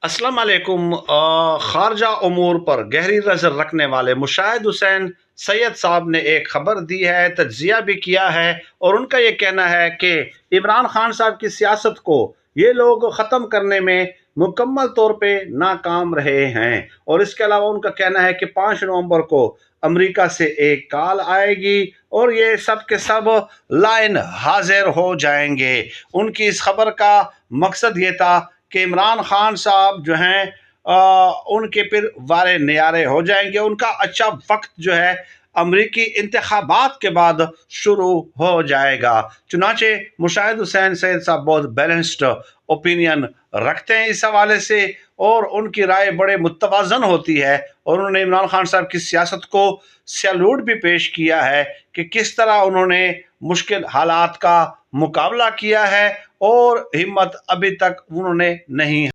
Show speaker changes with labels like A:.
A: अस्सलाम वालेकुम। खारजा उमूर पर गहरी नज़र रखने वाले मुशाहिद हुसैन सैयद साहब ने एक खबर दी है, तज्जिया भी किया है, और उनका ये कहना है कि इमरान खान साहब की सियासत को ये लोग ख़त्म करने में मुकम्मल तौर पे नाकाम रहे हैं। और इसके अलावा उनका कहना है कि 5 नवंबर को अमेरिका से एक कॉल आएगी और ये सब के सब लाइन हाजिर हो जाएंगे। उनकी इस खबर का मकसद ये था कि इमरान खान साहब जो हैं उनके फिर वारे न्यारे हो जाएंगे। उनका अच्छा वक्त जो है अमरीकी इंतखाबात के बाद शुरू हो जाएगा। चुनाचे मुशाहिद हुसैन सैयद साहब बहुत बैलेंस्ड ओपिनियन रखते हैं इस हवाले से, और उनकी राय बड़े मुतवाज़न होती है। और उन्होंने इमरान खान साहब की सियासत को सैल्यूट भी पेश किया है कि किस तरह उन्होंने मुश्किल हालात का मुकाबला किया है, और हिम्मत अभी तक उन्होंने नहीं